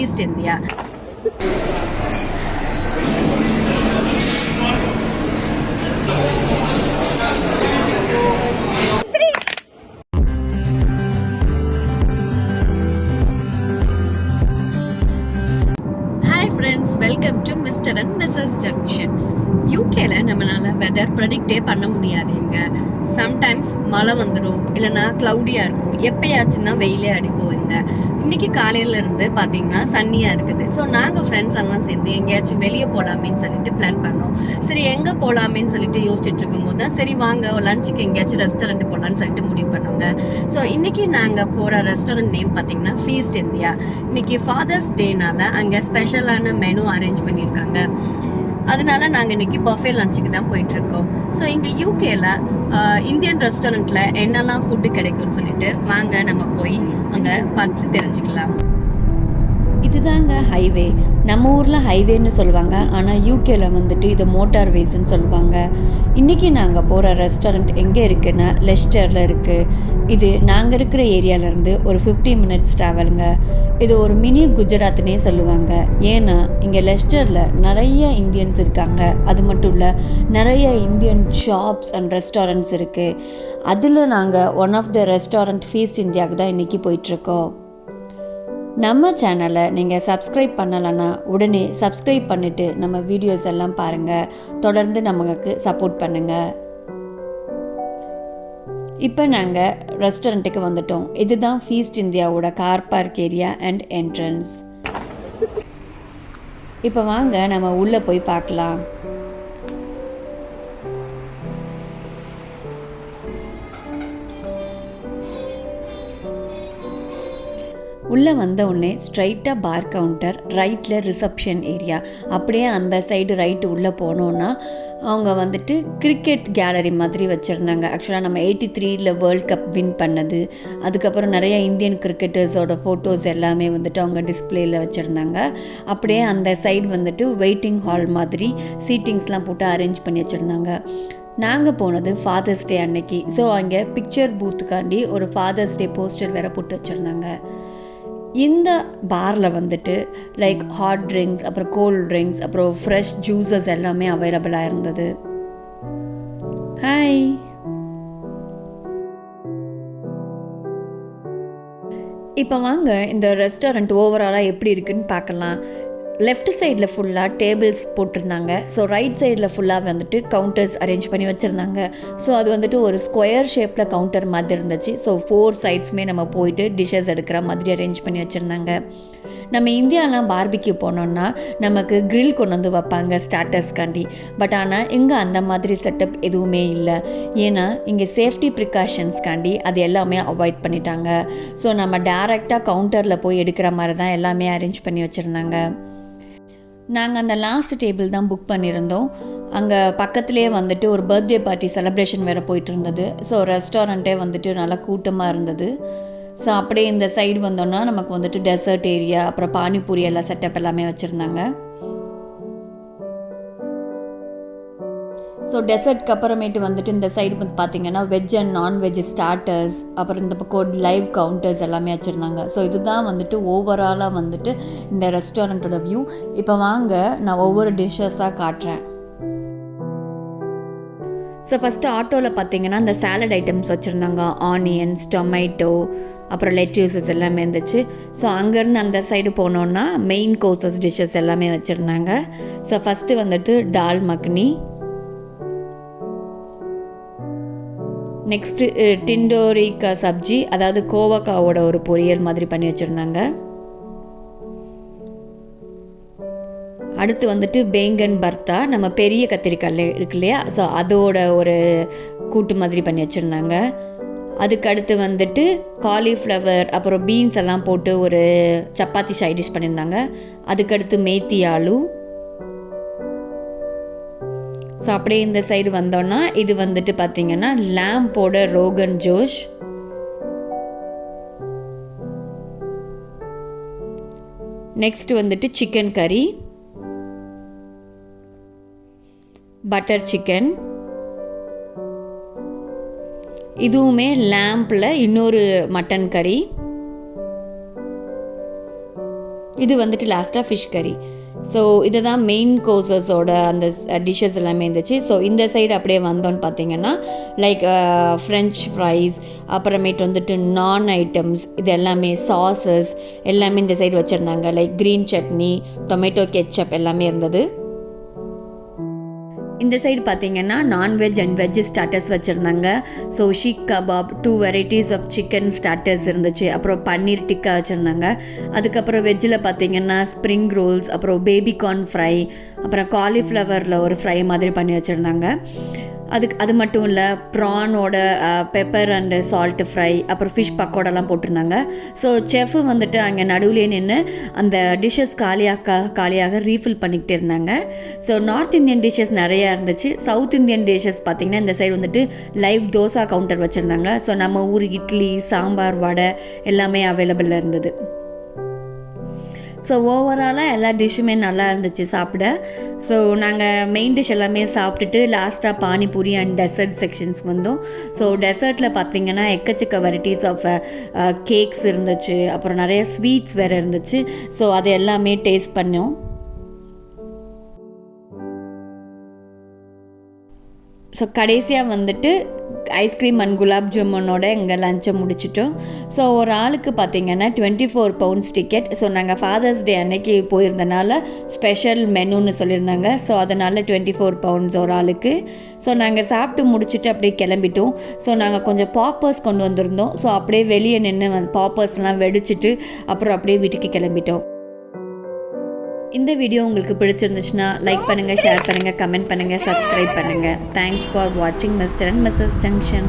Feast India. Hi friends, welcome to Mr. and Mrs. Junction. யூகேல நம்மளால weather ப்ரெடிக்டே பண்ண முடியாதுங்க. சம்டைம்ஸ் மழை வந்துடும், இல்லைன்னா க்ளவுடியாக இருக்கும், எப்பயாச்சும் தான் வெயிலே அடிக்கும். இன்னைக்கு காலையில இருந்து பார்த்தீங்கன்னா சன்னியாக இருக்குது. ஸோ நாங்கள் ஃப்ரெண்ட்ஸ் எல்லாம் சேர்ந்து எங்கேயாச்சும் வெளியே போகலாமேன்னு சொல்லிட்டு பிளான் பண்ணோம். சரி எங்கே போகலாமேன்னு சொல்லிட்டு யோசிச்சுட்டு இருக்கும்போது தான் சரி வாங்க லஞ்சுக்கு எங்கேயாச்சும் ரெஸ்டாரண்ட் போகலான்னு சொல்லிட்டு முடிவு பண்ணோங்க. ஸோ இன்னைக்கு நாங்கள் போகிற ரெஸ்டாரண்ட் நேம் பார்த்தீங்கன்னா ஃபீஸ்ட் இந்தியா. இன்னைக்கு ஃபாதர்ஸ் டேனால அங்கே ஸ்பெஷலான மெனு அரேஞ்ச் பண்ணியிருக்காங்க. அதனால நாங்கள் இன்னைக்கு பஃபே லஞ்சுக்கு தான் போயிட்டு இருக்கோம். ஸோ இங்கே யூகேல இந்தியன் ரெஸ்டாரண்ட்ல என்னெல்லாம் ஃபுட்டு கிடைக்கும்னு சொல்லிட்டு வாங்க நம்ம போய் அங்கே பார்த்து தெரிஞ்சுக்கலாம். இதுதாங்க ஹைவே. நம்ம ஊரில் ஹைவேன்னு சொல்லுவாங்க, ஆனால் யூகேல வந்துட்டு இது மோட்டார் வேஸ்ன்னு சொல்லுவாங்க. இன்றைக்கி நாங்கள் போகிற ரெஸ்டாரண்ட் எங்கே இருக்குன்னா லெஸ்டரில் இருக்குது. இது நாங்கள் இருக்கிற ஏரியாவிலேருந்து ஒரு 50 மினிட்ஸ் ட்ராவலுங்க. இது ஒரு மினி குஜராத்னே சொல்லுவாங்க. ஏன்னா இங்கே லெஸ்டரில் நிறைய இந்தியன்ஸ் இருக்காங்க. அது மட்டும் இல்லை, நிறைய இந்தியன் ஷாப்ஸ் அண்ட் ரெஸ்டாரண்ட்ஸ் இருக்குது. அதில் நாங்கள் one of the restaurant Feast இந்தியாவுக்கு தான் இன்றைக்கி போயிட்டுருக்கோம். நம்ம சேனலை நீங்கள் சப்ஸ்கிரைப் பண்ணலைன்னா உடனே சப்ஸ்கிரைப் பண்ணிவிட்டு நம்ம வீடியோஸ் எல்லாம் பாருங்கள். தொடர்ந்து நமக்கு சப்போர்ட் பண்ணுங்கள். இப்போ நாங்கள் ரெஸ்டாரண்ட்டுக்கு வந்துட்டோம். இதுதான் ஃபீஸ்ட் இந்தியாவோட car park area and entrance. இப்போ வாங்க நம்ம உள்ளே போய் பார்க்கலாம். உள்ளே வந்த உடனே ஸ்ட்ரைட்டாக பார் கவுண்டர், ரைட்டில் ரிசப்ஷன் ஏரியா. அப்படியே அந்த சைடு ரைட்டு உள்ளே போனோன்னா அவங்க வந்துட்டு கிரிக்கெட் கேலரி மாதிரி வச்சுருந்தாங்க. ஆக்சுவலாக நம்ம 83 வேர்ல்ட் கப் வின் பண்ணது, அதுக்கப்புறம் நிறைய இந்தியன் கிரிக்கெட்டர்ஸோட ஃபோட்டோஸ் எல்லாமே வந்துட்டு அவங்க டிஸ்பிளேயில் வச்சுருந்தாங்க. அப்படியே அந்த சைடு வந்துட்டு வெயிட்டிங் ஹால் மாதிரி சீட்டிங்ஸ்லாம் போட்டு அரேஞ்ச் பண்ணி வச்சுருந்தாங்க. நாங்கள் போனது ஃபாதர்ஸ் டே அன்னைக்கு. ஸோ அங்கே பிக்சர் பூத்துக்காண்டி ஒரு ஃபாதர்ஸ் டே போஸ்டர் வேறு போட்டு வச்சுருந்தாங்க. இந்த பாரில் வந்துட்டு லைக் ஹாட் ட்ரிங்க்ஸ், அப்புறம் கோல்ட் ட்ரிங்க்ஸ், அப்புறம் ஃப்ரெஷ் ஜூஸஸ் எல்லாமே அவைலபிளாக இருந்தது. ஹாய், இப்போ வாங்க இந்த ரெஸ்டாரண்ட் ஓவராலாக எப்படி இருக்குன்னு பார்க்கலாம். லெஃப்ட் சைடில் ஃபுல்லாக டேபிள்ஸ் போட்டிருந்தாங்க. ஸோ ரைட் சைடில் ஃபுல்லாக வந்துட்டு கவுண்டர்ஸ் அரேஞ்ச் பண்ணி வச்சுருந்தாங்க. ஸோ அது வந்துட்டு ஒரு ஸ்கொயர் ஷேப்பில் கவுண்டர் மாதிரி இருந்துச்சு. ஸோ 4 சைட்ஸுமே நம்ம போயிட்டு டிஷ்ஷஸ் எடுக்கிற மாதிரி அரேஞ்ச் பண்ணி வச்சுருந்தாங்க. நம்ம இந்தியாலாம் பார்பிக்யூ போனோன்னா நமக்கு கிரில் கொண்டு வந்து வைப்பாங்க ஸ்டார்டர்ஸ்காண்டி. பட் ஆனால் இங்கே அந்த மாதிரி செட்டப் எதுவுமே இல்லை. ஏன்னா இங்கே சேஃப்டி ப்ரிகாஷன்ஸ்காண்டி அது எல்லாமே அவாய்ட் பண்ணிட்டாங்க. ஸோ நம்ம டேரெக்டாக கவுண்டரில் போய் எடுக்கிற மாதிரி தான் எல்லாமே அரேஞ்ச் பண்ணி வச்சுருந்தாங்க. நாங்கள் அந்த லாஸ்ட் டேபிள் தான் புக் பண்ணியிருந்தோம். அங்கே பக்கத்துலேயே வந்துட்டு ஒரு பர்த்டே பார்ட்டி செலிப்ரேஷன் வேறு போயிட்டு இருந்தது. ஸோ ரெஸ்டாரண்ட்டே வந்துட்டு நல்லா கூட்டமாக இருந்தது. ஸோ அப்படியே இந்த சைடு வந்தோன்னா நமக்கு வந்துட்டு டெசர்ட் ஏரியா, அப்புறம் பானிபூரி எல்லாம் செட்டப் எல்லாமே வச்சுருந்தாங்க. ஸோ டெசர்ட்க்கு அப்புறமேட்டு வந்துட்டு இந்த சைடு வந்து பார்த்திங்கன்னா வெஜ் அண்ட் நான்வெஜ் ஸ்டார்டர்ஸ், அப்புறம் இந்த பக்கம் லைவ் கவுண்டர்ஸ் எல்லாமே வச்சுருந்தாங்க. ஸோ இதுதான் வந்துட்டு ஓவராலாக வந்துட்டு இந்த ரெஸ்டாரண்ட்டோட வியூ. இப்போ வாங்க நான் ஒவ்வொரு டிஷ்ஷஸாக காட்டுறேன். ஸோ ஃபஸ்ட்டு ஆட்டோவில் பார்த்தீங்கன்னா இந்த சாலட் ஐட்டம்ஸ் வச்சுருந்தாங்க. ஆனியன்ஸ், டொமேட்டோ, அப்புறம் லெட்யூசஸ் எல்லாமே இருந்துச்சு. ஸோ அங்கேருந்து அந்த சைடு போனோன்னா மெயின் கோர்சஸ் டிஷ்ஷஸ் எல்லாமே வச்சுருந்தாங்க. ஸோ ஃபஸ்ட்டு வந்துட்டு தால் மக்னி, நெக்ஸ்ட்டு டிண்டோரிக்கா சப்ஜி, அதாவது கோவக்காவோட ஒரு பொரியல் மாதிரி பண்ணி வச்சுருந்தாங்க. அடுத்து வந்துட்டு பேங்கன் பர்த்தா, நம்ம பெரிய கத்திரிக்காய் இருக்கு இல்லையா, ஸோ அதோட ஒரு கூட்டு மாதிரி பண்ணி வச்சுருந்தாங்க. அதுக்கு அடுத்து வந்துட்டு காலிஃப்ளவர் அப்புறம் பீன்ஸ் எல்லாம் போட்டு ஒரு சப்பாத்தி சைட் டிஷ் பண்ணியிருந்தாங்க. அதுக்கடுத்து மேத்தி ஆலு. ஸோ அப்படியே இந்த சைடு வந்தோன்னா இது வந்துட்டு பார்த்திங்கன்னா லேம்போட ரோகன் ஜோஷ். நெக்ஸ்ட் வந்துட்டு சிக்கன் கறி, பட்டர் சிக்கன், இதுவுமே லேம்பில் இன்னொரு மட்டன் கறி. இது வந்துட்டு லாஸ்ட்டாக ஃபிஷ் கறி. ஸோ இதை தான் மெயின் கோர்சஸோட அந்த டிஷ்ஷஸ் எல்லாமே இருந்துச்சு. ஸோ இந்த சைடு அப்படியே வந்தோன்னு பார்த்தீங்கன்னா லைக் ஃப்ரெஞ்ச் ஃப்ரைஸ், அப்புறமேட்டு வந்துட்டு நான் ஐட்டம்ஸ், இது எல்லாமே சாஸஸ் எல்லாமே இந்த சைடு வச்சுருந்தாங்க. Like green chutney, tomato ketchup எல்லாமே இருந்தது. இந்த சைடு பார்த்தீங்கன்னா நான்வெஜ் அண்ட் வெஜ் ஸ்டார்டர்ஸ் வச்சுருந்தாங்க. So seekh kebab, 2 varieties of chicken starters இருந்துச்சு. அப்புறம் பன்னீர் டிக்கா வச்சுருந்தாங்க. அதுக்கப்புறம் வெஜ்ஜில் பார்த்தீங்கன்னா ஸ்ப்ரிங் ரோல்ஸ், அப்புறம் பேபிகார்ன் ஃப்ரை, அப்புறம் காலிஃப்ளவரில் ஒரு ஃப்ரை மாதிரி பண்ணி வச்சுருந்தாங்க. அது மட்டும் இல்லை, ப்ரானோட பெப்பர் அண்டு சால்ட்டு ஃப்ரை, அப்புறம் ஃபிஷ் பக்கோடாலாம் போட்டிருந்தாங்க. ஸோ செஃப் வந்துட்டு அங்கே நடுவுலேயே நின்று அந்த டிஷ்ஷஸ் காலியாக ரீஃபில் பண்ணிக்கிட்டே இருந்தாங்க. ஸோ நார்த் இந்தியன் டிஷ்ஷஸ் நிறையா இருந்துச்சு. சவுத் இந்தியன் டிஷ்ஷஸ் பார்த்திங்கன்னா இந்த சைடு வந்துட்டு லைவ் தோசா கவுண்டர் வச்சுருந்தாங்க. ஸோ நம்ம ஊர் இட்லி, சாம்பார், வடை எல்லாமே அவைலபிளாக இருந்தது. ஸோ ஓவராலாக எல்லா டிஷ்ஷுமே நல்லா இருந்துச்சு சாப்பிட. ஸோ நாங்கள் மெயின் டிஷ் எல்லாமே சாப்பிட்டுட்டு லாஸ்ட்டாக பானிபூரி அண்ட் டெசர்ட் செக்ஷன்ஸ்க்கு வந்தோம். ஸோ டெசர்ட்டில் பார்த்திங்கன்னா எக்கச்சக்க வெரைட்டிஸ் ஆஃப் கேக்ஸ் இருந்துச்சு, அப்புறம் நிறைய ஸ்வீட்ஸ் வேறு இருந்துச்சு. ஸோ அது எல்லாமே டேஸ்ட் பண்ணோம். ஸோ கடைசியாக வந்துட்டு ஐஸ்கிரீம் அண்ட் குலாப் ஜாமுனோட எங்கள் லஞ்சை முடிச்சிட்டோம். ஸோ ஒரு ஆளுக்கு பார்த்திங்கன்னா 24 பவுண்ட்ஸ் டிக்கெட். ஸோ நாங்கள் ஃபாதர்ஸ் டே அன்னைக்கு போயிருந்தனால ஸ்பெஷல் மெனுன்னு சொல்லியிருந்தாங்க. ஸோ அதனால் 24 பவுண்ட்ஸ் ஒரு ஆளுக்கு. ஸோ நாங்கள் சாப்பிட்டு முடிச்சுட்டு அப்படியே கிளம்பிட்டோம். ஸோ நாங்கள் கொஞ்சம் பாப்பர்ஸ் கொண்டு வந்திருந்தோம். ஸோ அப்படியே வெளியே நின்று பாப்பர்ஸ்லாம் வெடிச்சிட்டு அப்புறம் அப்படியே வீட்டுக்கு கிளம்பிட்டோம். இந்த வீடியோ உங்களுக்கு பிடிச்சிருந்துச்சுன்னா லைக் பண்ணுங்கள், ஷேர் பண்ணுங்கள், கமெண்ட் பண்ணுங்கள், சப்ஸ்கிரைப் பண்ணுங்கள். தேங்க்ஸ் ஃபார் வாட்சிங் மிஸ்டர் அண்ட் மிஸ்ஸஸ் ஜங்ஷன்.